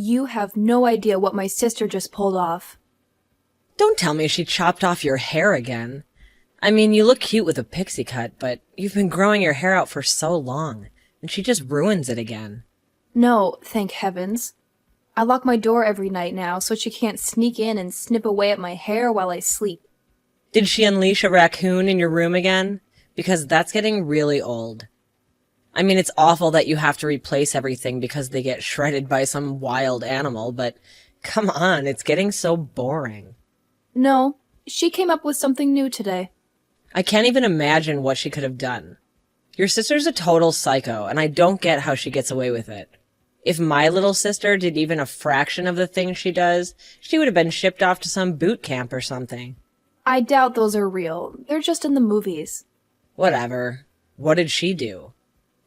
You have no idea what my sister just pulled off. Don't tell me she chopped off your hair again. I mean, you look cute with a pixie cut, but you've been growing your hair out for so long, and she just ruins it again. No, thank heavens. I lock my door every night now so she can't sneak in and snip away at my hair while I sleep. Did she unleash a raccoon in your room again? Because that's getting really old. I mean, it's awful that you have to replace everything because they get shredded by some wild animal, but come on, it's getting so boring. No, she came up with something new today. I can't even imagine what she could have done. Your sister's a total psycho, and I don't get how she gets away with it. If my little sister did even a fraction of the things she does, she would have been shipped off to some boot camp or something. I doubt those are real. They're just in the movies. Whatever. What did she do?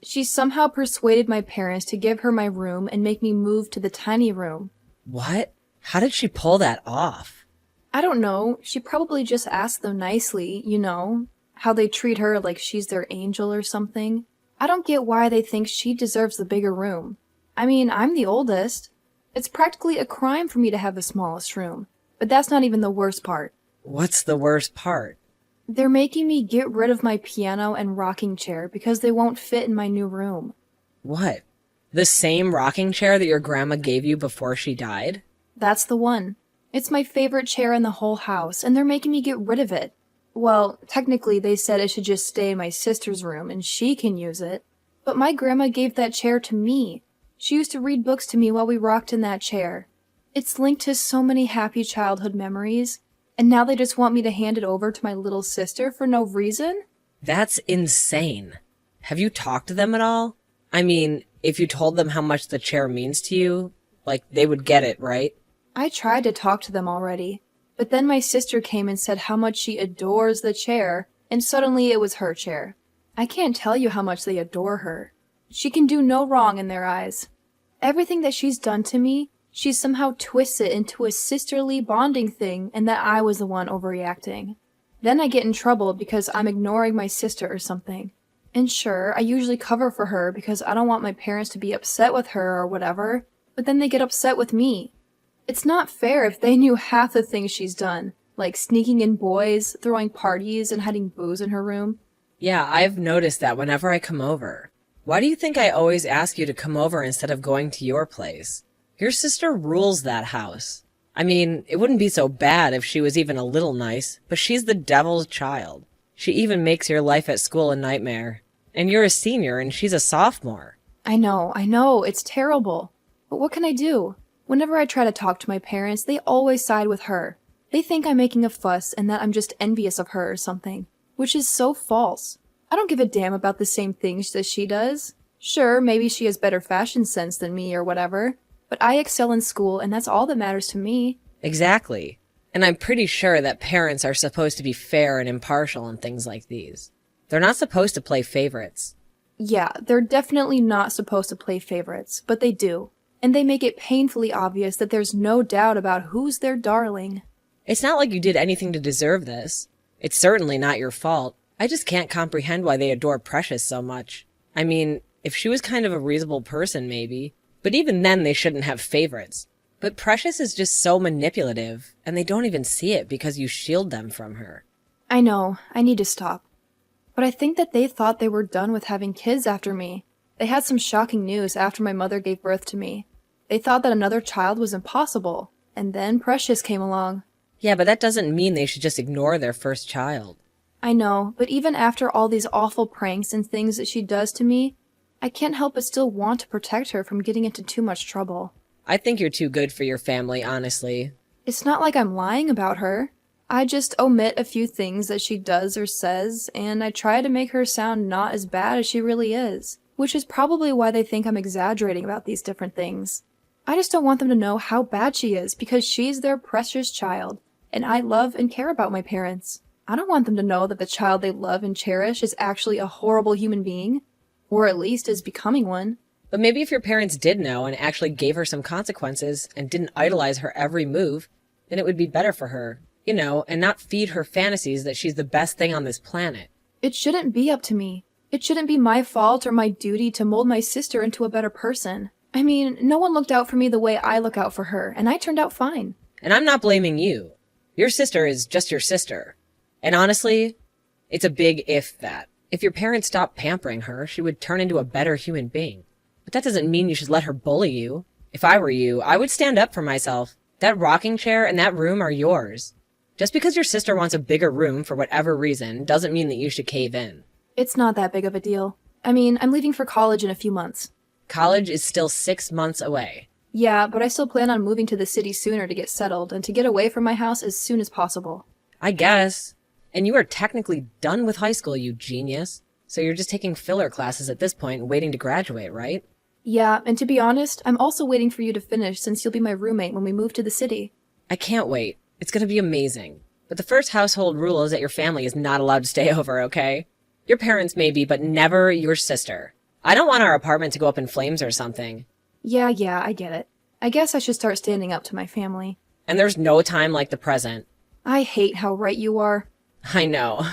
She somehow persuaded my parents to give her my room and make me move to the tiny room. What? How did she pull that off? I don't know. She probably just asked them nicely, you know, how they treat her like she's their angel or something. I don't get why they think she deserves the bigger room. I mean, I'm the oldest. It's practically a crime for me to have the smallest room. But that's not even the worst part. What's the worst part? They're making me get rid of my piano and rocking chair because they won't fit in my new room. What? The same rocking chair that your grandma gave you before she died? That's the one. It's my favorite chair in the whole house, and they're making me get rid of it. Well, technically they said it should just stay in my sister's room and she can use it. But my grandma gave that chair to me. She used to read books to me while we rocked in that chair. It's linked to so many happy childhood memories. And now they just want me to hand it over to my little sister for no reason? That's insane. Have you talked to them at all? I mean, if you told them how much the chair means to you, like, they would get it, right? I tried to talk to them already, but then my sister came and said how much she adores the chair, and suddenly it was her chair. I can't tell you how much they adore her. She can do no wrong in their eyes. Everything that she's done to me, she somehow twists it into a sisterly bonding thing and that I was the one overreacting. Then I get in trouble because I'm ignoring my sister or something. And sure, I usually cover for her because I don't want my parents to be upset with her or whatever, but then they get upset with me. It's not fair if they knew half the things she's done, like sneaking in boys, throwing parties, and hiding booze in her room. Yeah, I've noticed that whenever I come over. Why do you think I always ask you to come over instead of going to your place? Your sister rules that house. I mean, it wouldn't be so bad if she was even a little nice, but she's the devil's child. She even makes your life at school a nightmare. And you're a senior and she's a sophomore. I know, it's terrible. But what can I do? Whenever I try to talk to my parents, they always side with her. They think I'm making a fuss and that I'm just envious of her or something, which is so false. I don't give a damn about the same things that she does. Sure, maybe she has better fashion sense than me or whatever. But I excel in school, and that's all that matters to me. Exactly. And I'm pretty sure that parents are supposed to be fair and impartial in things like these. They're not supposed to play favorites. Yeah, they're definitely not supposed to play favorites, but they do. And they make it painfully obvious that there's no doubt about who's their darling. It's not like you did anything to deserve this. It's certainly not your fault. I just can't comprehend why they adore Precious so much. I mean, if she was kind of a reasonable person, maybe. But even then, they shouldn't have favorites. But Precious is just so manipulative, and they don't even see it because you shield them from her. I know, I need to stop. But I think that they thought they were done with having kids after me. They had some shocking news after my mother gave birth to me. They thought that another child was impossible, and then Precious came along. Yeah, but that doesn't mean they should just ignore their first child. I know, but even after all these awful pranks and things that she does to me, I can't help but still want to protect her from getting into too much trouble. I think you're too good for your family, honestly. It's not like I'm lying about her. I just omit a few things that she does or says, and I try to make her sound not as bad as she really is, which is probably why they think I'm exaggerating about these different things. I just don't want them to know how bad she is because she's their precious child, and I love and care about my parents. I don't want them to know that the child they love and cherish is actually a horrible human being. Or at least is becoming one. But maybe if your parents did know and actually gave her some consequences and didn't idolize her every move, then it would be better for her, you know, and not feed her fantasies that she's the best thing on this planet. It shouldn't be up to me. It shouldn't be my fault or my duty to mold my sister into a better person. I mean, no one looked out for me the way I look out for her, and I turned out fine. And I'm not blaming you. Your sister is just your sister. And honestly, it's a big if that. If your parents stopped pampering her, she would turn into a better human being. But that doesn't mean you should let her bully you. If I were you, I would stand up for myself. That rocking chair and that room are yours. Just because your sister wants a bigger room for whatever reason doesn't mean that you should cave in. It's not that big of a deal. I mean, I'm leaving for college in a few months. College is still 6 months away. Yeah, but I still plan on moving to the city sooner to get settled and to get away from my house as soon as possible. I guess. And you are technically done with high school, you genius. So you're just taking filler classes at this point and waiting to graduate, right? Yeah, and to be honest, I'm also waiting for you to finish since you'll be my roommate when we move to the city. I can't wait. It's gonna be amazing. But the first household rule is that your family is not allowed to stay over, okay? Your parents maybe, but never your sister. I don't want our apartment to go up in flames or something. Yeah, I get it. I guess I should start standing up to my family. And there's no time like the present. I hate how right you are. I know.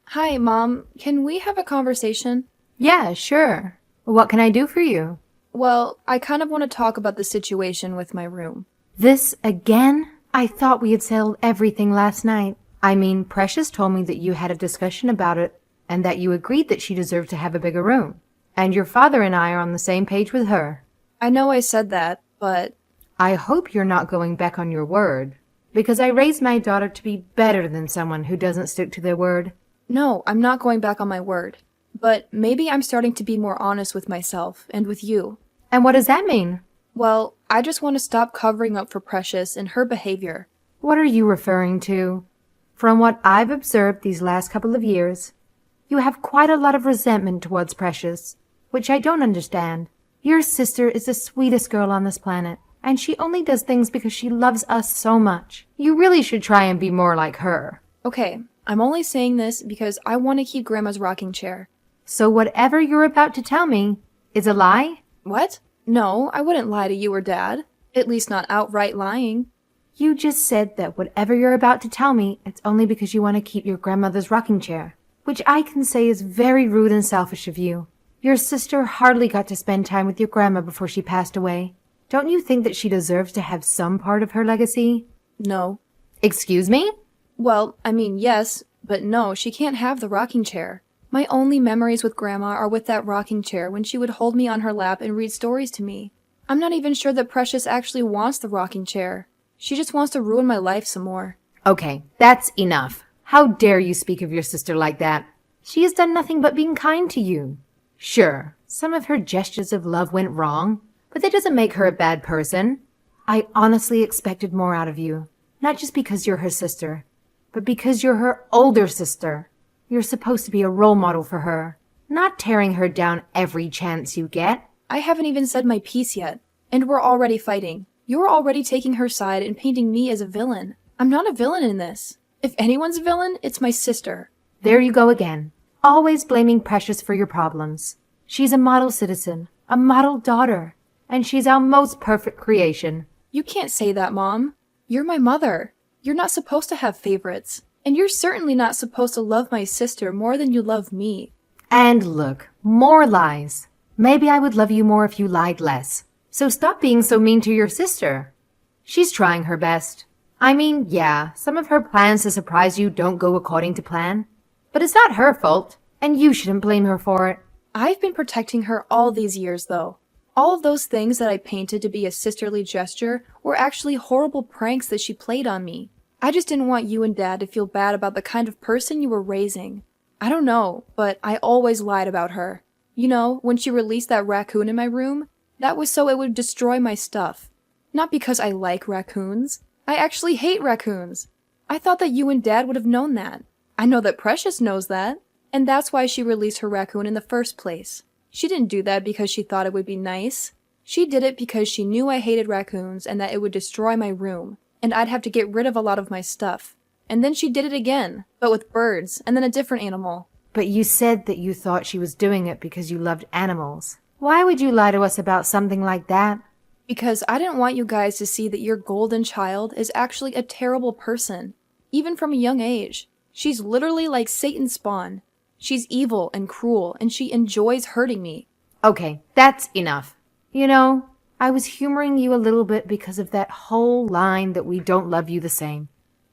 Hi, Mom. Can we have a conversation? Yeah, sure. What can I do for you? Well, I kind of want to talk about the situation with my room. This again? I thought we had settled everything last night. I mean, Precious told me that you had a discussion about it and that you agreed that she deserved to have a bigger room. And your father and I are on the same page with her. I know I said that, but I hope you're not going back on your word, because I raised my daughter to be better than someone who doesn't stick to their word. no, I'm not going back on my word. But maybe I'm starting to be more honest with myself and with you. And what does that mean? Well, I just want to stop covering up for Precious and her behavior. What are you referring to? From what I've observed these last couple of years, you have quite a lot of resentment towards Precious, which I don't understand. Your sister is the sweetest girl on this planet, and she only does things because she loves us so much. You really should try and be more like her. Okay, I'm only saying this because I want to keep Grandma's rocking chair. So whatever you're about to tell me is a lie? What? No, I wouldn't lie to you or Dad. At least not outright lying. You just said that whatever you're about to tell me, it's only because you want to keep your grandmother's rocking chair, which I can say is very rude and selfish of you. Your sister hardly got to spend time with your grandma before she passed away. Don't you think that she deserves to have some part of her legacy? No. Excuse me? Well, I mean, yes, but no, she can't have the rocking chair. My only memories with Grandma are with that rocking chair when she would hold me on her lap and read stories to me. I'm not even sure that Precious actually wants the rocking chair. She just wants to ruin my life some more. Okay, that's enough. How dare you speak of your sister like that? She has done nothing but being kind to you. Sure, some of her gestures of love went wrong, but that doesn't make her a bad person. I honestly expected more out of you, not just because you're her sister, but because you're her older sister. You're supposed to be a role model for her, not tearing her down every chance you get. I haven't even said my piece yet, and we're already fighting. You're already taking her side and painting me as a villain. I'm not a villain in this. If anyone's a villain, it's my sister. There you go again, always blaming Precious for your problems. She's a model citizen, a model daughter, and she's our most perfect creation. You can't say that, Mom. You're my mother. You're not supposed to have favorites. And you're certainly not supposed to love my sister more than you love me. And look, more lies. Maybe I would love you more if you lied less. So stop being so mean to your sister. She's trying her best. I mean, yeah, some of her plans to surprise you don't go according to plan. But it's not her fault, and you shouldn't blame her for it. I've been protecting her all these years, though. All of those things that I painted to be a sisterly gesture were actually horrible pranks that she played on me. I just didn't want you and Dad to feel bad about the kind of person you were raising. I don't know, but I always lied about her. You know, when she released that raccoon in my room, that was so it would destroy my stuff. Not because I like raccoons. I actually hate raccoons. I thought that you and Dad would have known that. I know that Precious knows that, and that's why she released her raccoon in the first place. She didn't do that because she thought it would be nice. She did it because she knew I hated raccoons and that it would destroy my room, and I'd have to get rid of a lot of my stuff. And then she did it again, but with birds, and then a different animal. But you said that you thought she was doing it because you loved animals. Why would you lie to us about something like that? Because I didn't want you guys to see that your golden child is actually a terrible person, even from a young age. She's literally like Satan's spawn. She's evil and cruel, and she enjoys hurting me. Okay, that's enough. You know, I was humoring you a little bit because of that whole line that we don't love you the same.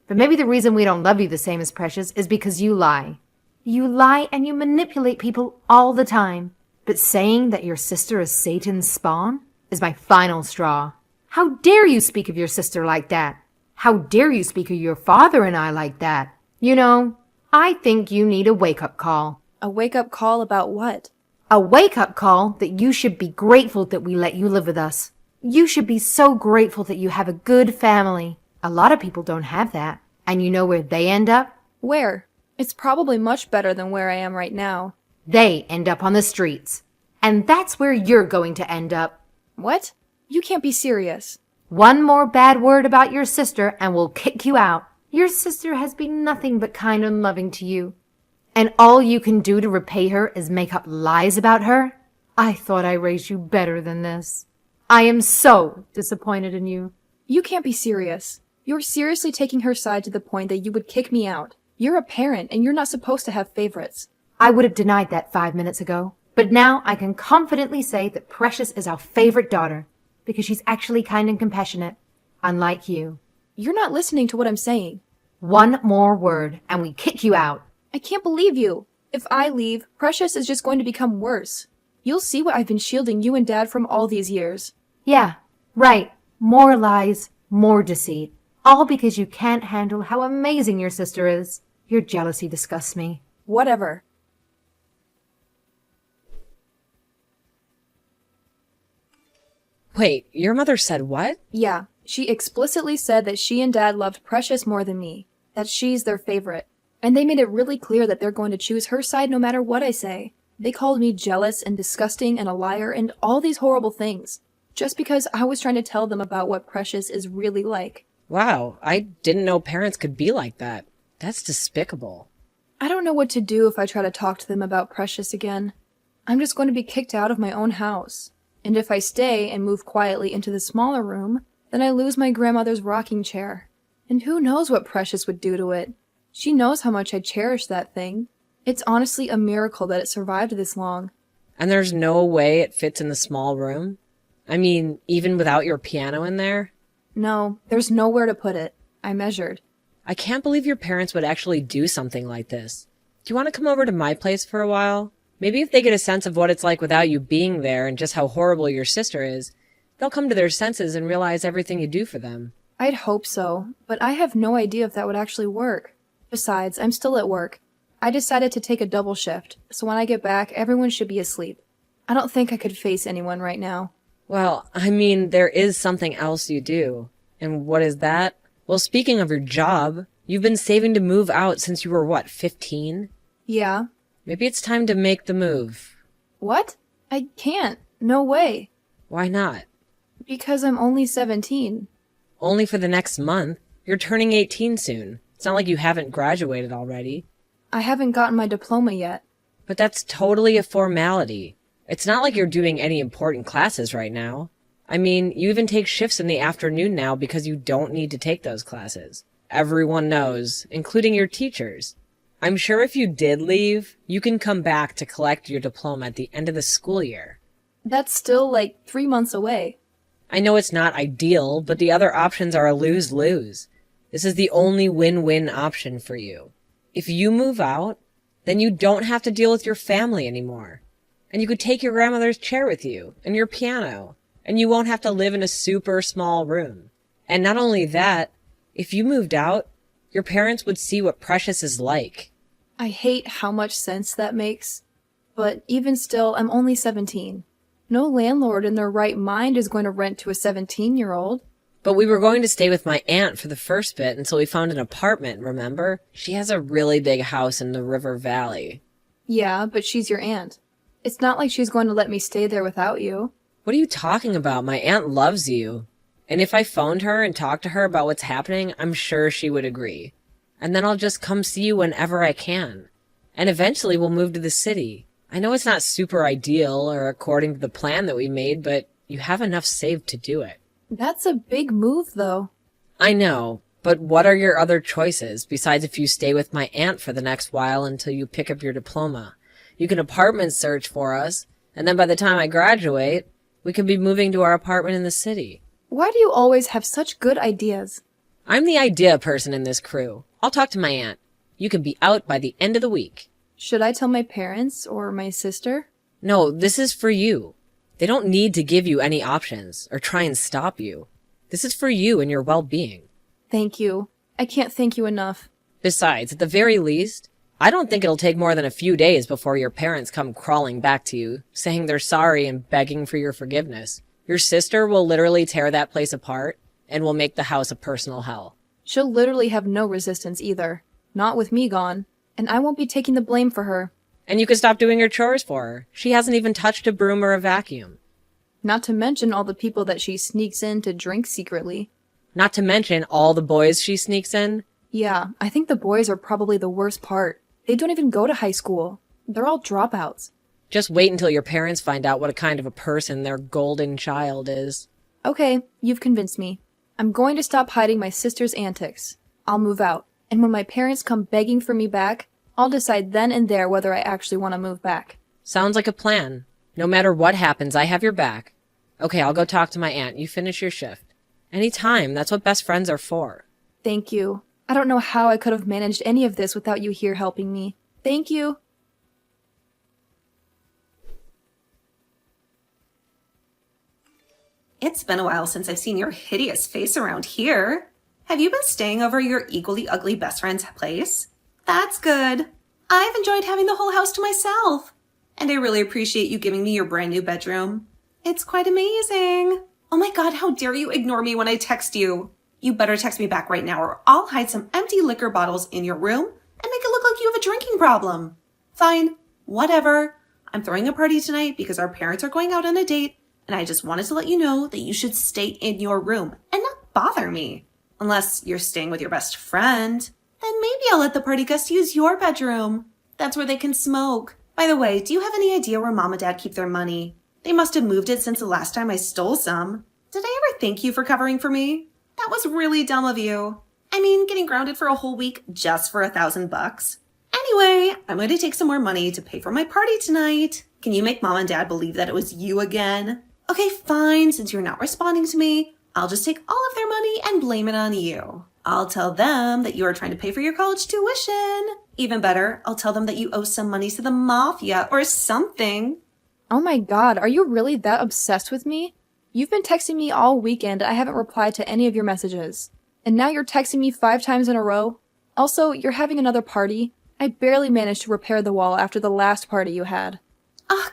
But maybe the reason we don't love you the same as Precious is because you lie. You lie and you manipulate people all the time. But saying that your sister is Satan's spawn is my final straw. How dare you speak of your sister like that? How dare you speak of your father and I like that? You know, I think you need a wake-up call. A wake-up call about what? A wake-up call that you should be grateful that we let you live with us. You should be so grateful that you have a good family. A lot of people don't have that. And you know where they end up? Where? It's probably much better than where I am right now. They end up on the streets. And that's where you're going to end up. What? You can't be serious. One more bad word about your sister and we'll kick you out. Your sister has been nothing but kind and loving to you. And all you can do to repay her is make up lies about her? I thought I raised you better than this. I am so disappointed in you. You can't be serious. You're seriously taking her side to the point that you would kick me out. You're a parent and you're not supposed to have favorites. I would have denied that 5 minutes ago. But now I can confidently say that Precious is our favorite daughter because she's actually kind and compassionate, unlike you. You're not listening to what I'm saying. One more word and we kick you out. I can't believe you. If I leave, Precious is just going to become worse. You'll see what I've been shielding you and Dad from all these years. Yeah, right. More lies, more deceit. All because you can't handle how amazing your sister is. Your jealousy disgusts me. Whatever. Wait, your mother said what? Yeah, she explicitly said that she and Dad loved Precious more than me. That she's their favorite. And they made it really clear that they're going to choose her side no matter what I say. They called me jealous and disgusting and a liar and all these horrible things. Just because I was trying to tell them about what Precious is really like. Wow, I didn't know parents could be like that. That's despicable. I don't know what to do if I try to talk to them about Precious again. I'm just going to be kicked out of my own house. And if I stay and move quietly into the smaller room, then I lose my grandmother's rocking chair. And who knows what Precious would do to it. She knows how much I cherish that thing. It's honestly a miracle that it survived this long. And there's no way it fits in the small room? I mean, even without your piano in there? No, there's nowhere to put it. I measured. I can't believe your parents would actually do something like this. Do you want to come over to my place for a while? Maybe if they get a sense of what it's like without you being there and just how horrible your sister is, they'll come to their senses and realize everything you do for them. I'd hope so, but I have no idea if that would actually work. Besides, I'm still at work. I decided to take a double shift, so when I get back, everyone should be asleep. I don't think I could face anyone right now. Well, I mean, there is something else you do. And what is that? Well, speaking of your job, you've been saving to move out since you were, what, 15? Yeah. Maybe it's time to make the move. What? I can't. No way. Why not? Because I'm only 17. Only for the next month. You're turning 18 soon. It's not like you haven't graduated already. I haven't gotten my diploma yet. But that's totally a formality. It's not like you're doing any important classes right now. I mean, you even take shifts in the afternoon now because you don't need to take those classes. Everyone knows, including your teachers. I'm sure if you did leave, you can come back to collect your diploma at the end of the school year. That's still like 3 months away. I know it's not ideal, but the other options are a lose-lose. This is the only win-win option for you. If you move out, then you don't have to deal with your family anymore. And you could take your grandmother's chair with you, and your piano, and you won't have to live in a super small room. And not only that, if you moved out, your parents would see what Precious is like. I hate how much sense that makes. But even still, I'm only 17. No landlord in their right mind is going to rent to a 17-year-old. But we were going to stay with my aunt for the first bit until we found an apartment, remember? She has a really big house in the River Valley. Yeah, but she's your aunt. It's not like she's going to let me stay there without you. What are you talking about? My aunt loves you. And if I phoned her and talked to her about what's happening, I'm sure she would agree. And then I'll just come see you whenever I can. And eventually we'll move to the city. I know it's not super ideal or according to the plan that we made, but you have enough saved to do it. That's a big move, though. I know, But what are your other choices, besides if you stay with my aunt for the next while until you pick up your diploma? You can apartment search for us, and then by the time I graduate, we could be moving to our apartment in the city. Why do you always have such good ideas? I'm the idea person in this crew. I'll talk to my aunt. You can be out by the end of the week. Should I tell my parents or my sister? No, this is for you. They don't need to give you any options or try and stop you. This is for you and your well-being. Thank you. I can't thank you enough. Besides, at the very least, I don't think it'll take more than a few days before your parents come crawling back to you, saying they're sorry and begging for your forgiveness. Your sister will literally tear that place apart and will make the house a personal hell. She'll literally have no resistance either. Not with me gone. And I won't be taking the blame for her. And you can stop doing your chores for her. She hasn't even touched a broom or a vacuum. Not to mention all the people that she sneaks in to drink secretly. Not to mention all the boys she sneaks in. Yeah, I think the boys are probably the worst part. They don't even go to high school. They're all dropouts. Just wait until your parents find out what a kind of a person their golden child is. Okay, you've convinced me. I'm going to stop hiding my sister's antics. I'll move out. And when my parents come begging for me back, I'll decide then and there whether I actually want to move back. Sounds like a plan. No matter what happens, I have your back. Okay, I'll go talk to my aunt. You finish your shift. Anytime, that's what best friends are for. Thank you. I don't know how I could have managed any of this without you here helping me. Thank you. It's been a while since I've seen your hideous face around here. Have you been staying over at your equally ugly best friend's place? That's good. I've enjoyed having the whole house to myself. And I really appreciate you giving me your brand new bedroom. It's quite amazing. Oh my god, how dare you ignore me when I text you? You better text me back right now or I'll hide some empty liquor bottles in your room and make it look like you have a drinking problem. Fine, whatever. I'm throwing a party tonight because our parents are going out on a date and I just wanted to let you know that you should stay in your room and not bother me. Unless you're staying with your best friend, then maybe I'll let the party guests use your bedroom. That's where they can smoke. By the way, do you have any idea where Mom and Dad keep their money? They must have moved it since the last time I stole some. Did I ever thank you for covering for me? That was really dumb of you. I mean, getting grounded for a whole week just for $1,000. Anyway, I'm going to take some more money to pay for my party tonight. Can you make Mom and Dad believe that it was you again? Okay, fine. Since you're not responding to me, I'll just take all of their money and blame it on you. I'll tell them that you are trying to pay for your college tuition. Even better, I'll tell them that you owe some money to the mafia or something. Oh my god, are you really that obsessed with me? You've been texting me all weekend and I haven't replied to any of your messages. And now you're texting me 5 times in a row? Also, you're having another party? I barely managed to repair the wall after the last party you had.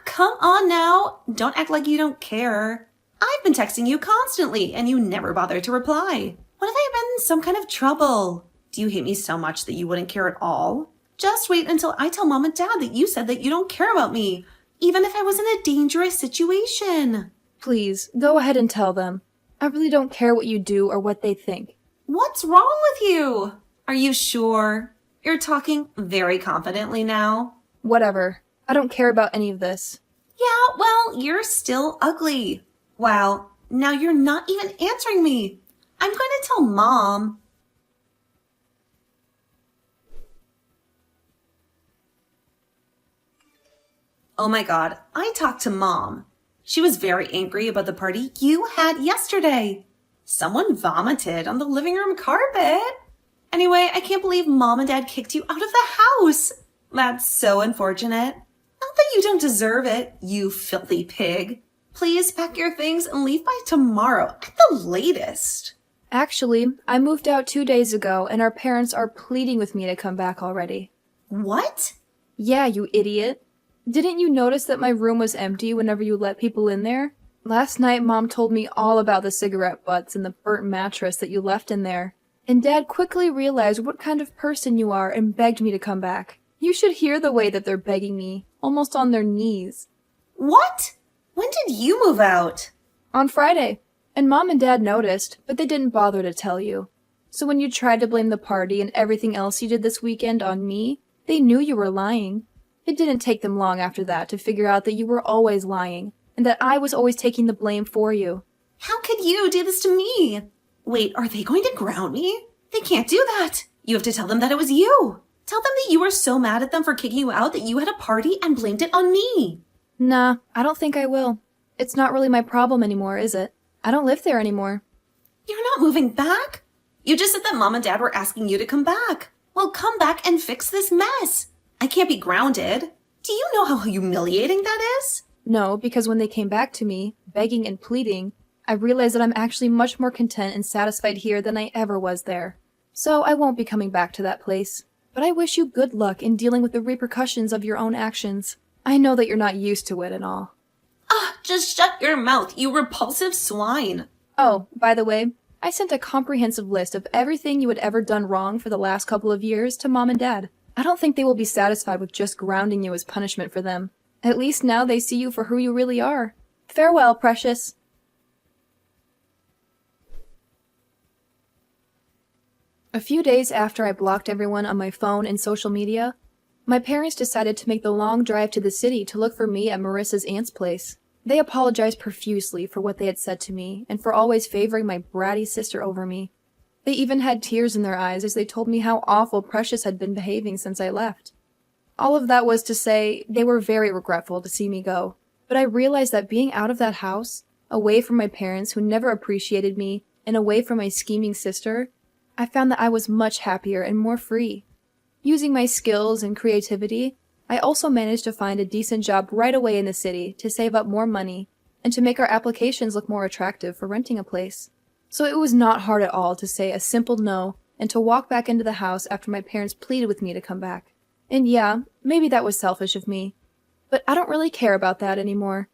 Come on now. Don't act like you don't care. I've been texting you constantly and you never bother to reply. What if I've been in some kind of trouble? Do you hate me so much that you wouldn't care at all? Just wait until I tell Mom and Dad that you said that you don't care about me, even if I was in a dangerous situation. Please, go ahead and tell them. I really don't care what you do or what they think. What's wrong with you? Are you sure? You're talking very confidently now. Whatever. I don't care about any of this. Yeah, well, you're still ugly. Wow, now you're not even answering me. I'm going to tell Mom. Oh my god, I talked to Mom. She was very angry about the party you had yesterday. Someone vomited on the living room carpet. Anyway, I can't believe Mom and Dad kicked you out of the house. That's so unfortunate. Not that you don't deserve it, you filthy pig. Please pack your things and leave by tomorrow at the latest. Actually, I moved out 2 days ago and our parents are pleading with me to come back already. What? Yeah, you idiot. Didn't you notice that my room was empty whenever you let people in there? Last night, Mom told me all about the cigarette butts and the burnt mattress that you left in there. And Dad quickly realized what kind of person you are and begged me to come back. You should hear the way that they're begging me, almost on their knees. What? When did you move out? On Friday. And Mom and Dad noticed, but they didn't bother to tell you. So when you tried to blame the party and everything else you did this weekend on me, they knew you were lying. It didn't take them long after that to figure out that you were always lying, and that I was always taking the blame for you. How could you do this to me? Wait, are they going to ground me? They can't do that. You have to tell them that it was you. Tell them that you were so mad at them for kicking you out that you had a party and blamed it on me. Nah, I don't think I will. It's not really my problem anymore, is it? I don't live there anymore. You're not moving back. You just said that Mom and Dad were asking you to come back. Well, come back and fix this mess. I can't be grounded. Do you know how humiliating that is? No, because when they came back to me, begging and pleading, I realized that I'm actually much more content and satisfied here than I ever was there. So I won't be coming back to that place. But I wish you good luck in dealing with the repercussions of your own actions. I know that you're not used to it and all. Ah, just shut your mouth, you repulsive swine. Oh, by the way, I sent a comprehensive list of everything you had ever done wrong for the last couple of years to Mom and Dad. I don't think they will be satisfied with just grounding you as punishment for them. At least now they see you for who you really are. Farewell, precious. A few days after I blocked everyone on my phone and social media, my parents decided to make the long drive to the city to look for me at Marissa's aunt's place. They apologized profusely for what they had said to me and for always favoring my bratty sister over me. They even had tears in their eyes as they told me how awful Precious had been behaving since I left. All of that was to say they were very regretful to see me go, but I realized that being out of that house, away from my parents who never appreciated me, and away from my scheming sister, I found that I was much happier and more free. Using my skills and creativity, I also managed to find a decent job right away in the city to save up more money and to make our applications look more attractive for renting a place. So it was not hard at all to say a simple no and to walk back into the house after my parents pleaded with me to come back. And yeah, maybe that was selfish of me, but I don't really care about that anymore.